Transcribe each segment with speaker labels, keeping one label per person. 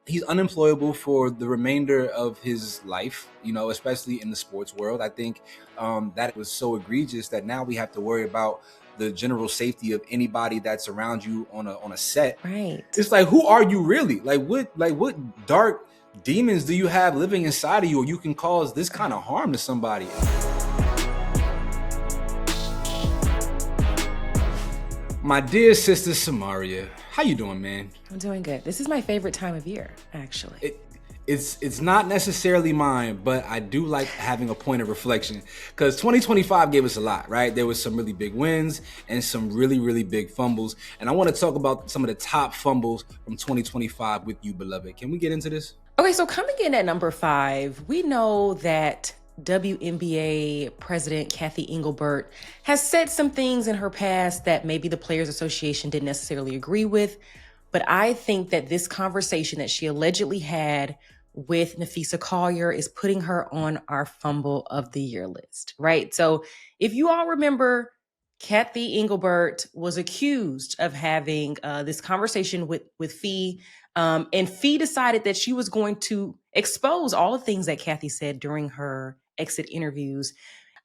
Speaker 1: he's unemployable for the remainder of his life, especially in the sports world. I think that was so egregious that now we have to worry about the general safety of anybody that's around you on a set.
Speaker 2: Right.
Speaker 1: It's like, who are you really? What dark demons do you have living inside of you, or you can cause this kind of harm to somebody? My dear sister Samaria, how you doing, man?
Speaker 2: I'm doing good. This is my favorite time of year, actually.
Speaker 1: It's not necessarily mine, but I do like having a point of reflection because 2025 gave us a lot, right? There was some really big wins and some really, really big fumbles. And I want to talk about some of the top fumbles from 2025 with you, beloved. Can we get into this?
Speaker 2: Okay, so coming in at number 5, we know that WNBA president Cathy Engelbert has said some things in her past that maybe the Players Association didn't necessarily agree with. But I think that this conversation that she allegedly had with Napheesa Collier is putting her on our Fumble of the Year list, right? So if you all remember, Cathy Engelbert was accused of having this conversation with Fee, and Fee decided that she was going to expose all the things that Cathy said during her exit interviews.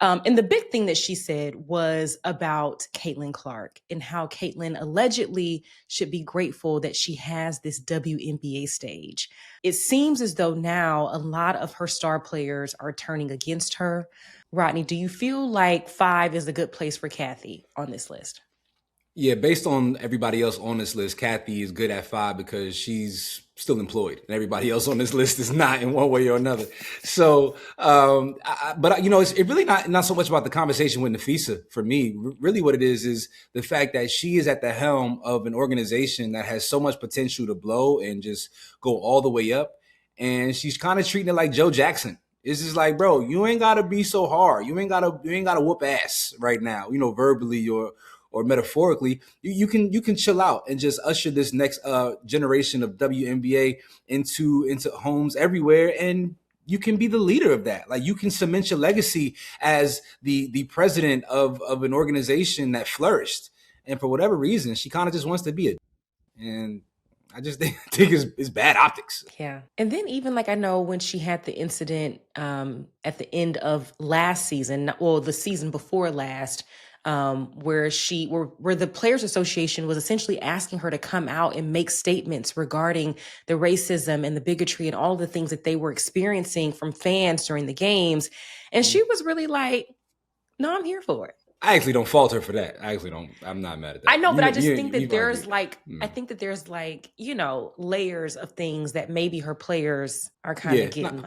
Speaker 2: And the big thing that she said was about Caitlin Clark and how Caitlin allegedly should be grateful that she has this WNBA stage. It seems as though now a lot of her star players are turning against her. Rodney, do you feel like 5 is a good place for Cathy on this list?
Speaker 1: Yeah, based on everybody else on this list, Cathy is good at 5 because she's still employed, and everybody else on this list is not in one way or another. So, it's really not so much about the conversation with Napheesa for me. Really, what it is the fact that she is at the helm of an organization that has so much potential to blow and just go all the way up, and she's kind of treating it like Joe Jackson. It's just like, bro, you ain't gotta be so hard. You ain't gotta whoop ass right now, verbally or metaphorically. You can chill out and just usher this next generation of WNBA into homes everywhere, and you can be the leader of that. Like, you can cement your legacy as the president of an organization that flourished. And for whatever reason, she kind of just wants to be and I just think it's bad optics.
Speaker 2: Yeah. And then even I know when she had the incident at the end of last season, the season before last, where the Players Association was essentially asking her to come out and make statements regarding the racism and the bigotry and all the things that they were experiencing from fans during the games. And she was really like, no, I'm here for it.
Speaker 1: I actually don't fault her for that. I'm not mad at that.
Speaker 2: I know, but I just think that there's I think that there's layers of things that maybe her players are kind of getting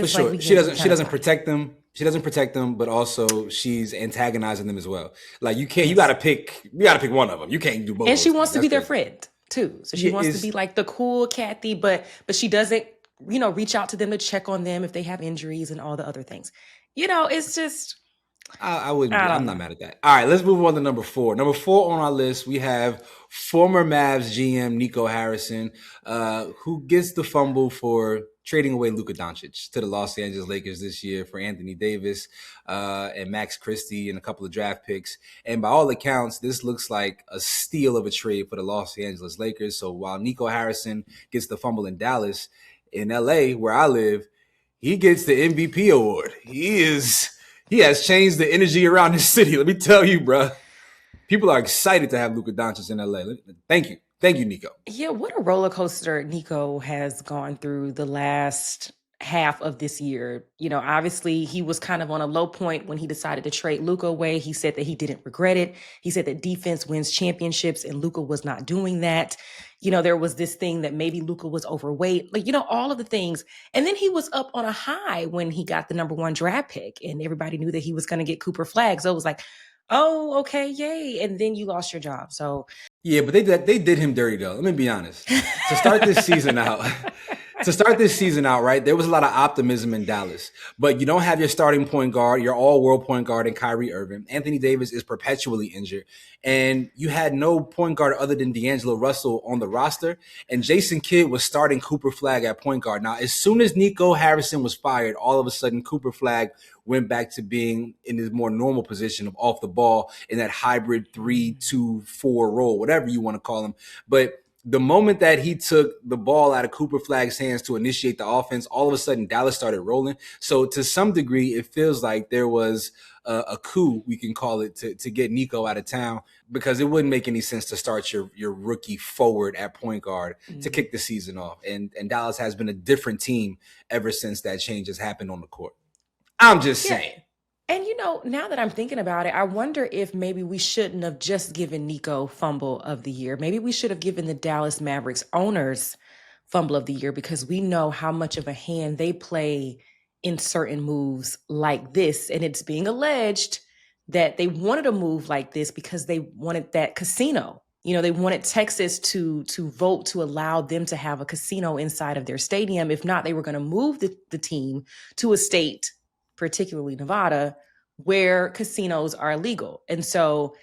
Speaker 1: for sure. She doesn't protect them. She doesn't protect them, but also she's antagonizing them as well. Like, you gotta pick one of them. You can't do both.
Speaker 2: And she wants to be their friend too. So she wants to be like the cool Cathy, but she doesn't, reach out to them to check on them if they have injuries and all the other things. It's just,
Speaker 1: I'm not mad at that. All right, let's move on to number 4. Number 4 on our list, we have former Mavs GM Nico Harrison, who gets the fumble for trading away Luka Doncic to the Los Angeles Lakers this year for Anthony Davis and Max Christie and a couple of draft picks. And by all accounts, this looks like a steal of a trade for the Los Angeles Lakers. So while Nico Harrison gets the fumble in Dallas, in LA, where I live, he gets the MVP award. He has changed the energy around this city. Let me tell you, bro. People are excited to have Luka Doncic in LA. Thank you. Thank you, Nico.
Speaker 2: Yeah, what a roller coaster Nico has gone through the last half of this year. Obviously he was kind of on a low point when he decided to trade Luka away. He said that he didn't regret it. He said that defense wins championships and Luka was not doing that. There was this thing that maybe Luka was overweight, all of the things. And then he was up on a high when he got the number 1 draft pick and everybody knew that he was going to get Cooper Flag. So it was like, oh, okay, yay. And then you lost your job. So
Speaker 1: yeah, but they did him dirty though. Let me be honest. To start this season out, right, there was a lot of optimism in Dallas. But you don't have your starting point guard, your all-world point guard in Kyrie Irving. Anthony Davis is perpetually injured. And you had no point guard other than D'Angelo Russell on the roster. And Jason Kidd was starting Cooper Flag at point guard. Now, as soon as Nico Harrison was fired, all of a sudden Cooper Flag went back to being in his more normal position of off the ball in that hybrid 3-2-4 role, whatever you want to call him. But The moment that he took the ball out of Cooper Flagg's hands to initiate the offense, all of a sudden Dallas started rolling. So to some degree, it feels like there was a coup, we can call it, to get Nico out of town, because it wouldn't make any sense to start your rookie forward at point guard to kick the season off. And Dallas has been a different team ever since that change has happened on the court. I'm just saying.
Speaker 2: And, now that I'm thinking about it, I wonder if maybe we shouldn't have just given Nico Fumble of the Year. Maybe we should have given the Dallas Mavericks owners Fumble of the Year, because we know how much of a hand they play in certain moves like this. And it's being alleged that they wanted a move like this because they wanted that casino. They wanted Texas to vote to allow them to have a casino inside of their stadium. If not, they were going to move the team to a state, particularly Nevada, where casinos are illegal. And so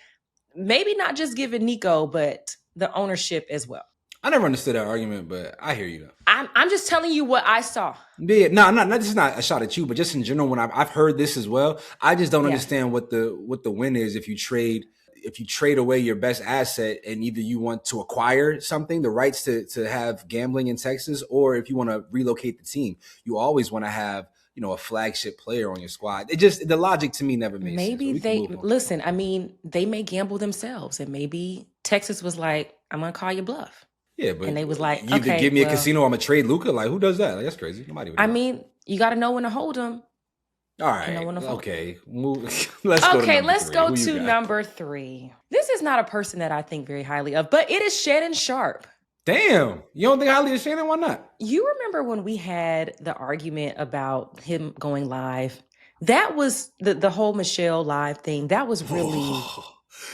Speaker 2: maybe not just giving Nico, but the ownership as well.
Speaker 1: I never understood that argument, but I hear you though.
Speaker 2: I'm just telling you what I saw.
Speaker 1: Yeah, this is not a shot at you, but just in general, when I've heard this as well, I just don't understand what the win is if you trade away your best asset, and either you want to acquire something, the rights to have gambling in Texas, or if you want to relocate the team. You always want to have a flagship player on your squad. The logic to me never made sense.
Speaker 2: Maybe listen, they may gamble themselves, and maybe Texas was like, I'm going to call your bluff.
Speaker 1: Yeah, but
Speaker 2: and they was like,
Speaker 1: you either give me a casino, I'm going to trade Luka. Like, who does that? Like, that's crazy. Nobody would.
Speaker 2: You got to know when to hold them.
Speaker 1: All right. Okay. Let's go to
Speaker 2: number 3. This is not a person that I think very highly of, but it is Shannon Sharpe.
Speaker 1: Damn. You don't think highly of Shannon? Why not?
Speaker 2: You remember when we had the argument about him going live? That was the whole Michelle live thing. That was really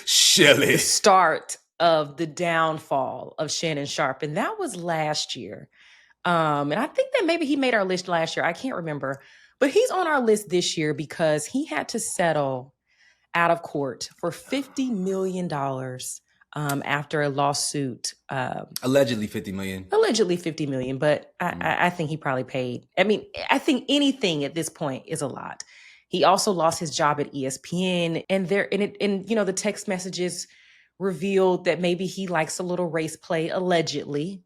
Speaker 2: the start of the downfall of Shannon Sharpe. And that was last year. And I think that maybe he made our list last year. I can't remember. But he's on our list this year because he had to settle out of court for $50 million after a lawsuit.
Speaker 1: Allegedly $50 million.
Speaker 2: Allegedly $50 million, but I think he probably paid. I think anything at this point is a lot. He also lost his job at ESPN, and the text messages revealed that maybe he likes a little race play, allegedly.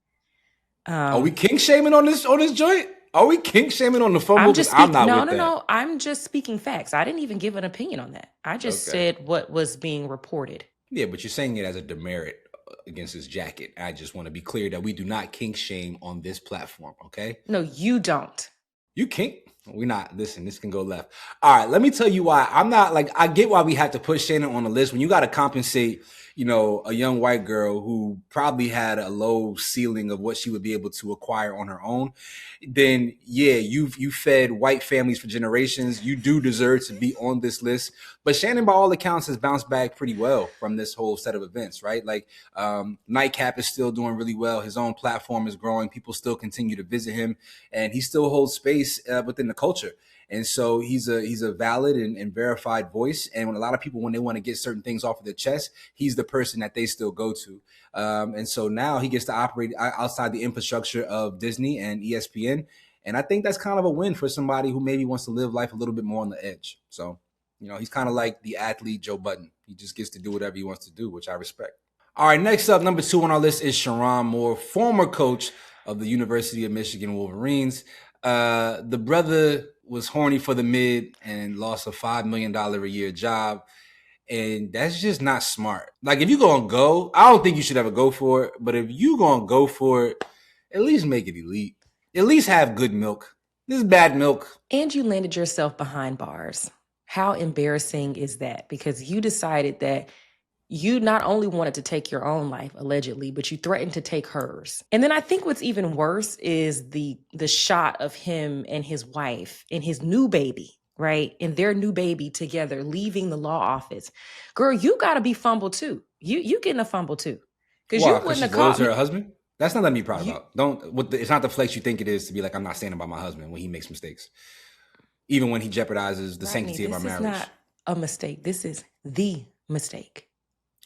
Speaker 1: Are we king shaming on this joint? Are we king shaming on the Fumble?
Speaker 2: No. I'm just speaking facts. I didn't even give an opinion on that. I just said what was being reported.
Speaker 1: Yeah, but you're saying it as a demerit against his jacket. I just want to be clear that we do not kink shame on this platform, okay?
Speaker 2: No, you don't.
Speaker 1: You kink? We're not. Listen, this can go left. All right, let me tell you why. I get why we have to put Shannon on the list. When you got to compensate, a young white girl who probably had a low ceiling of what she would be able to acquire on her own, then yeah, you fed white families for generations. You do deserve to be on this list. But Shannon, by all accounts, has bounced back pretty well from this whole set of events, right? Like Nightcap is still doing really well. His own platform is growing. People still continue to visit him, and he still holds space within the culture. And so he's a valid and verified voice. And when a lot of people, when they want to get certain things off of their chest, he's the person that they still go to. And so now he gets to operate outside the infrastructure of Disney and ESPN. And I think that's kind of a win for somebody who maybe wants to live life a little bit more on the edge. So, he's kind of like the athlete Joe Budden. He just gets to do whatever he wants to do, which I respect. All right, next up, number 2 on our list is Sherron Moore, former coach of the University of Michigan Wolverines. The brother was horny for the mid and lost a $5 million a year job. And that's just not smart. Like, if you're going to go, I don't think you should ever go for it. But if you're going to go for it, at least make it elite. At least have good milk. This is bad milk.
Speaker 2: And you landed yourself behind bars. How embarrassing is that? Because you decided that you not only wanted to take your own life, allegedly, but you threatened to take hers. And then I think what's even worse is the shot of him and his wife and his new baby, right? And their new baby together, leaving the law office. Girl, you got to be fumbled too. You getting a fumble too.
Speaker 1: Because you wouldn't have caught her husband? That's not letting me proud about. It's not the flex you think it is to be like, I'm not standing by my husband when he makes mistakes. Even when he jeopardizes the sanctity of our marriage.
Speaker 2: This is not a mistake. This is the mistake.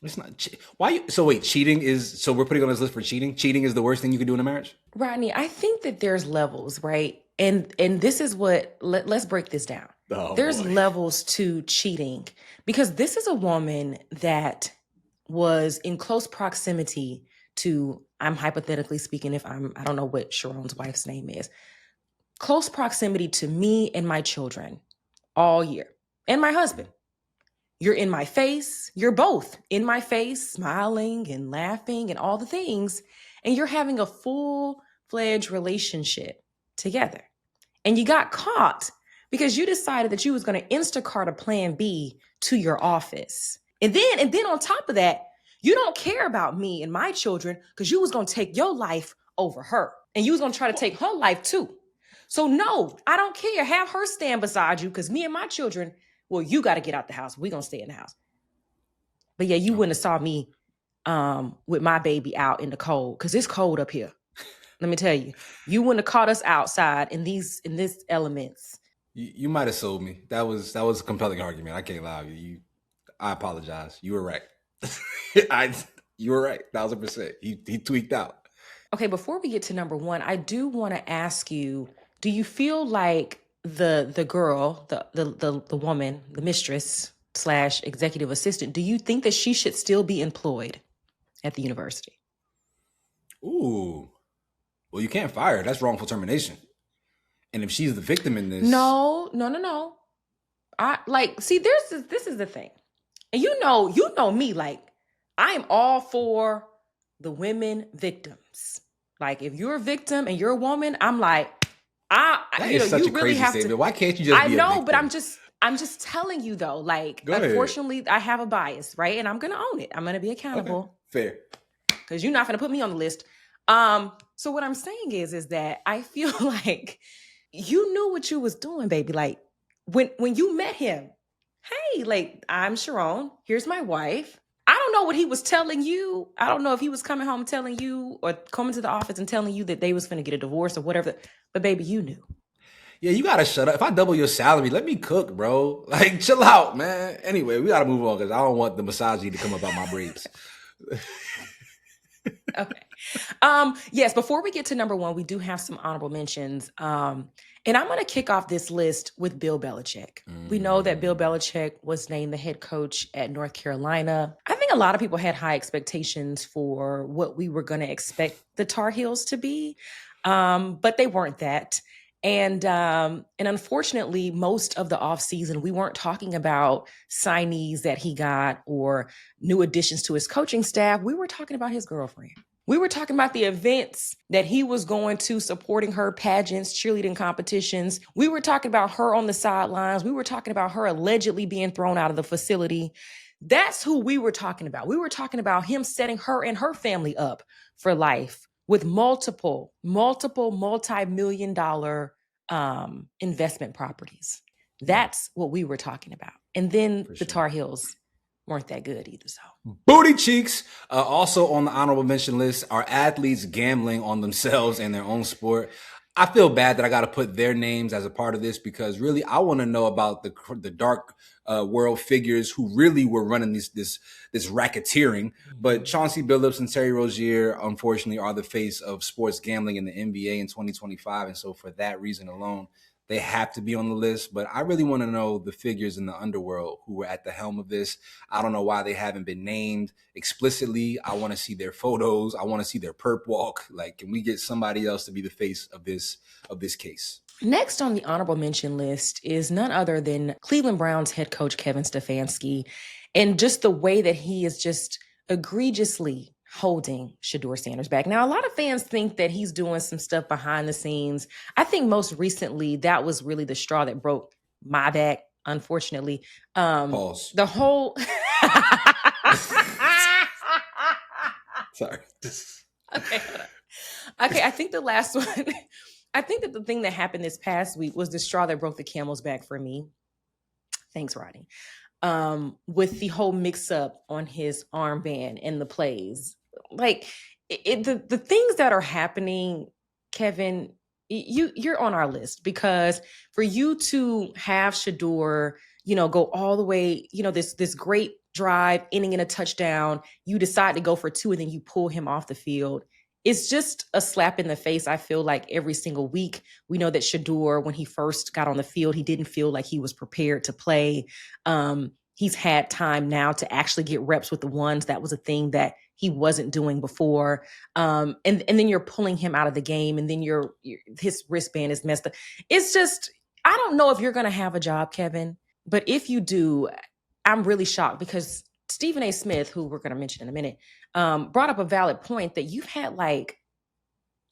Speaker 1: It's not. Why? So wait, cheating is. So we're putting on this list for cheating. Cheating is the worst thing you can do in a marriage.
Speaker 2: Rodney, I think that there's levels, right? And this is what. Let's break this down. There's levels to cheating, because this is a woman that was in close proximity to I'm hypothetically speaking, I don't know what Sharon's wife's name is, close proximity to me and my children all year, and my husband. You're in my face. You're both in my face, smiling and laughing and all the things. And you're having a full-fledged relationship together. And you got caught because you decided that you was going to Instacart a plan B to your office. And then on top of that, you don't care about me and my children because you was going to take your life over her. And you was going to try to take her life too. So no, I don't care. Have her stand beside you because me and my children, well, you got to get out the house. We're going to stay in the house. But yeah, you wouldn't have saw me with my baby out in the cold because it's cold up here. Let me tell you, you wouldn't have caught us outside in these elements.
Speaker 1: You might have sold me. That was a compelling argument. I can't lie to you. I apologize. You were right. You were right. 1,000%. He tweaked out.
Speaker 2: Okay, before we get to number one, I do want to ask you, do you feel like the girl, the woman, the mistress / executive assistant, do you think that she should still be employed at the university?
Speaker 1: Ooh. Well, you can't fire her. That's wrongful termination. And if she's the victim in this...
Speaker 2: No. This is the thing. And you know me, like, I am all for the women victims. Like, if you're a victim and you're a woman, I'm like,
Speaker 1: you really crazy have statement. Why can't you just be a victim?
Speaker 2: I know, but I'm just telling you though, like, unfortunately, I have a bias, right? And I'm going to own it. I'm going to be accountable.
Speaker 1: Okay. Fair.
Speaker 2: Because you're not going to put me on the list. So what I'm saying is that I feel like you knew what you was doing, baby. Like, when you met him, hey, like, I'm Sharon. Here's my wife. I don't know what he was telling you. I don't know if he was coming home telling you or coming to the office and telling you that they was finna get a divorce or whatever. But baby, you knew.
Speaker 1: Yeah, you gotta shut up. If I double your salary, let me cook, bro. Like, chill out, man. Anyway, we gotta move on because I don't want the misogyny to come about my braids.
Speaker 2: Okay. Yes, before we get to number one, we do have some honorable mentions. And I'm going to kick off this list with Bill Belichick. We know that Bill Belichick was named the head coach at North Carolina. I think a lot of people had high expectations for what we were going to expect the Tar Heels to be, but they weren't that. And unfortunately, most of the offseason, we weren't talking about signees that he got or new additions to his coaching staff. We were talking about his girlfriend. We were talking about the events that he was going to, supporting her, pageants, cheerleading competitions. We were talking about her on the sidelines. We were talking about her allegedly being thrown out of the facility. That's who we were talking about. We were talking about him setting her and her family up for life with multiple multi-million-dollar investment properties. That's what we were talking about. And then the Tar Heels weren't that good either. So
Speaker 1: booty cheeks. Also on the honorable mention list are athletes gambling on themselves and their own sport. I feel bad that I got to put their names as a part of this because really I want to know about the dark world figures who really were running this racketeering. But Chauncey Billups and Terry Rozier, unfortunately, are the face of sports gambling in the NBA in 2025. And so for that reason alone, they have to be on the list, but I really want to know the figures in the underworld who were at the helm of this. I don't know why they haven't been named explicitly. I want to see their photos. I want to see their perp walk. Like, can we get somebody else to be the face of this case?
Speaker 2: Next on the honorable mention list is none other than Cleveland Browns head coach Kevin Stefanski, and just the way that he is just egregiously holding Shedeur Sanders back. Now, a lot of fans think that he's doing some stuff behind the scenes. I think most recently that was really the straw that broke my back, unfortunately.
Speaker 1: Pause.
Speaker 2: The whole...
Speaker 1: Sorry.
Speaker 2: Okay, I think the last one... I think that the thing that happened this past week was the straw that broke the camel's back for me. Thanks, Rodney. With the whole mix-up on his armband and the plays. Like, the things that are happening, Kevin, you're on our list because for you to have Shedeur, go all the way, this great drive ending in a touchdown, you decide to go for two and then you pull him off the field. It's just a slap in the face, I feel like, every single week. We know that Shedeur, when he first got on the field, he didn't feel like he was prepared to play. he's had time now to actually get reps with the ones. That was a thing that he wasn't doing before. And then you're pulling him out of the game, and then his wristband is messed up. It's just, I don't know if you're going to have a job, Kevin, but if you do, I'm really shocked because Stephen A. Smith, who we're going to mention in a minute, brought up a valid point that you've had like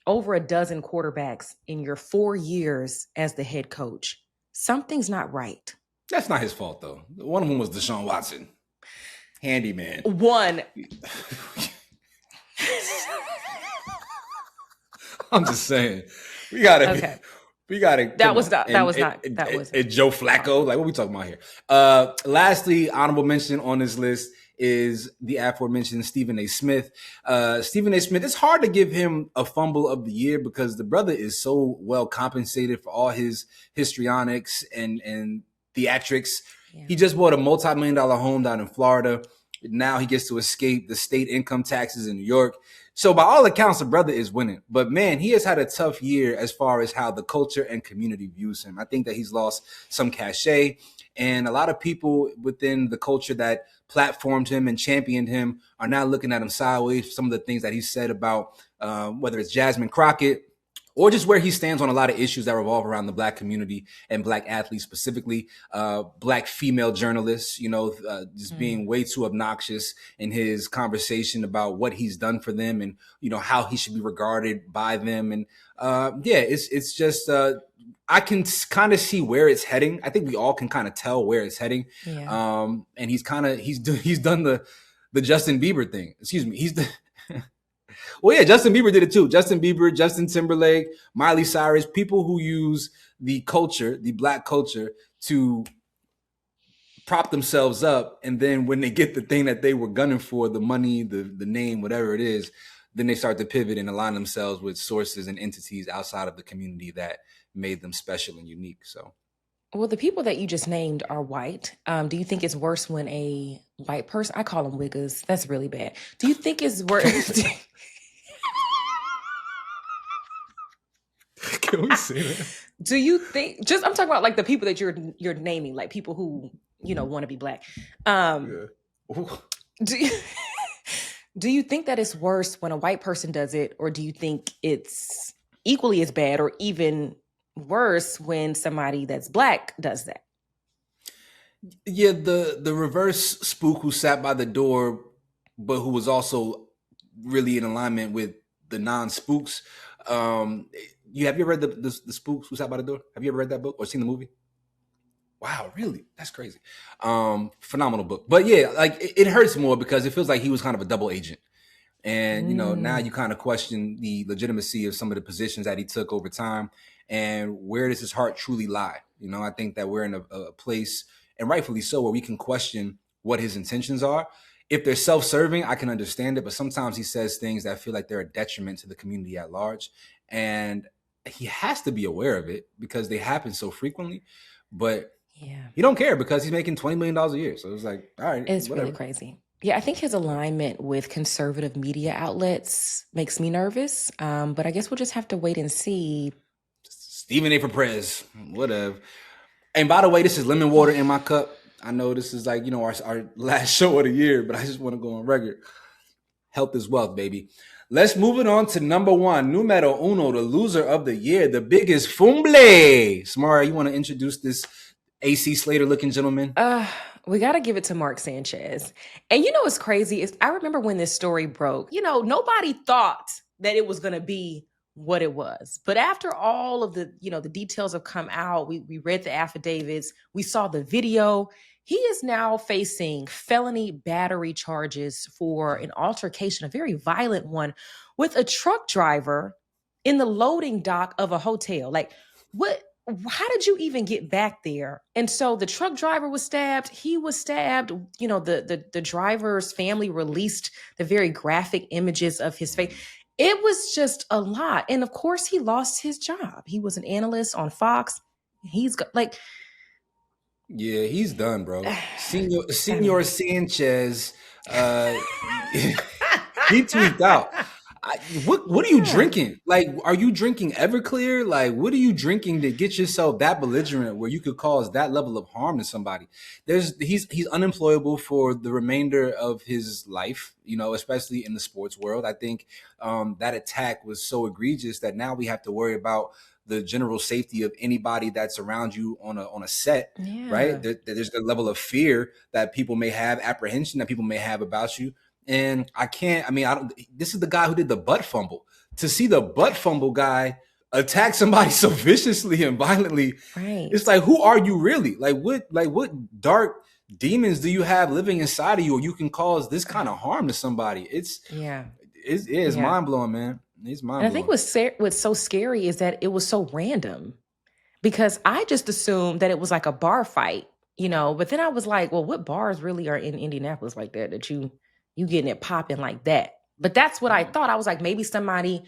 Speaker 2: over a dozen quarterbacks in your 4 years as the head coach. Something's not right.
Speaker 1: That's not his fault, though. One of them was Deshaun Watson. Handyman.
Speaker 2: One.
Speaker 1: I'm just saying. We gotta.
Speaker 2: Okay.
Speaker 1: That was not. Joe Flacco. Like, what are we talking about here? Lastly, honorable mention on this list is the aforementioned Stephen A. Smith. Stephen A. Smith, it's hard to give him a fumble of the year because the brother is so well compensated for all his histrionics and theatrics. Yeah. He just bought a multi-million-dollar home down in Florida. Now he gets to escape the state income taxes in New York. So by all accounts, the brother is winning. But man, he has had a tough year as far as how the culture and community views him. I think that he's lost some cachet. And a lot of people within the culture that platformed him and championed him are now looking at him sideways for some of the things that he said about whether it's Jasmine Crockett, or just where he stands on a lot of issues that revolve around the Black community and Black athletes specifically, Black female journalists, just being way too obnoxious in his conversation about what he's done for them and, how he should be regarded by them. And it's just, I can kind of see where it's heading. I think we all can kind of tell where it's heading. Yeah. And he's done the Justin Bieber thing. Excuse me. Well, yeah, Justin Bieber did it too. Justin Bieber, Justin Timberlake, Miley Cyrus, people who use the culture, the Black culture, to prop themselves up. And then when they get the thing that they were gunning for, the money, the name, whatever it is, then they start to pivot and align themselves with sources and entities outside of the community that made them special and unique. So,
Speaker 2: well, the people that you just named are white. Do you think it's worse when a white person, I call them wiggers, that's really bad. Do you think it's worse?
Speaker 1: Can we say that?
Speaker 2: Do you think, I'm talking about like the people that you're naming, like people who, want to be Black. Do you think that it's worse when a white person does it, or do you think it's equally as bad or even worse when somebody that's Black does that?
Speaker 1: Yeah, the reverse spook who sat by the door, but who was also really in alignment with the non-spooks. Have you ever read the Spooks Who Sat by the Door? Have you ever read that book or seen the movie? Wow, really? That's crazy. Phenomenal book. But yeah, like it hurts more because it feels like he was kind of a double agent. And, now you kind of question the legitimacy of some of the positions that he took over time and where does his heart truly lie? I think that we're in a place, and rightfully so, where we can question what his intentions are. If they're self-serving, I can understand it. But sometimes he says things that feel like they're a detriment to the community at large. And he has to be aware of it because they happen so frequently. But he don't care because he's making $20 million a year. So it's like, all right.
Speaker 2: It's whatever. Really crazy. Yeah, I think his alignment with conservative media outlets makes me nervous. But I guess we'll just have to wait and see.
Speaker 1: Stephen A. for Prez, whatever. And by the way, this is lemon water in my cup. I know this is like, our last show of the year, but I just want to go on record. Health is wealth, baby. Let's move it on to number one, numero uno, the loser of the year, the biggest Fumble. Samara, you want to introduce this AC Slater looking gentleman?
Speaker 2: We got to give it to Mark Sanchez. And what's crazy is I remember when this story broke, nobody thought that it was going to be what it was. But after all of the, the details have come out, we read the affidavits, we saw the video. He is now facing felony battery charges for an altercation, a very violent one, with a truck driver in the loading dock of a hotel. Like, what? How did you even get back there? And so the truck driver was stabbed. He was stabbed. The driver's family released the very graphic images of his face. It was just a lot. And of course, he lost his job. He was an analyst on Fox. He's got like...
Speaker 1: Yeah, he's done, bro. Senor Sanchez, he tweaked out. What are you drinking? Like, are you drinking Everclear? Like, what are you drinking to get yourself that belligerent where you could cause that level of harm to somebody? He's unemployable for the remainder of his life, especially in the sports world. I think that attack was so egregious that now we have to worry about the general safety of anybody that's around you on a set, right? There's the level of fear that people may have, apprehension that people may have about you. And this is the guy who did the butt fumble. To see the butt fumble guy attack somebody so viciously and violently, right? It's like, who are you really? What dark demons do you have living inside of you, or you can cause this kind of harm to somebody? It's mind blowing, man. It's mind blowing.
Speaker 2: And I think what's so scary is that it was so random, because I just assumed that it was like a bar fight, But then I was like, well, what bars really are in Indianapolis like that you getting it popping like that? But that's what I thought. I was like, maybe somebody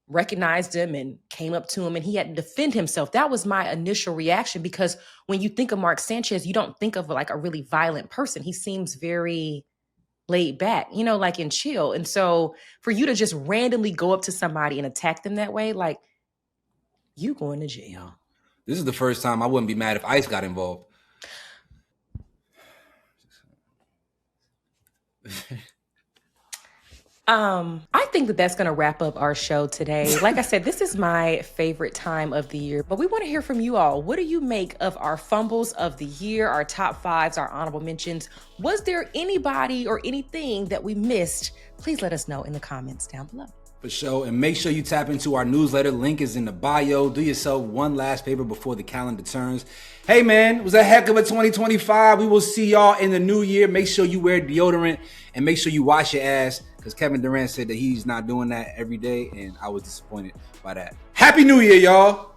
Speaker 2: recognized him and came up to him and he had to defend himself. That was my initial reaction, because when you think of Mark Sanchez, you don't think of like a really violent person. He seems very laid back, like and chill. And so for you to just randomly go up to somebody and attack them that way, like, you going to jail.
Speaker 1: This is the first time I wouldn't be mad if ICE got involved.
Speaker 2: I think that's going to wrap up our show today. Like I said, this is my favorite time of the year, but we want to hear from you all. What do you make of our fumbles of the year, our top fives, our honorable mentions? Was there anybody or anything that we missed? Please let us know in the comments down below.
Speaker 1: For sure. And make sure you tap into our newsletter. Link is in the bio. Do yourself one last favor before the calendar turns. Hey, man, it was a heck of a 2025. We will see y'all in the new year. Make sure you wear deodorant and make sure you wash your ass, because Kevin Durant said that he's not doing that every day, and I was disappointed by that. Happy New Year, y'all.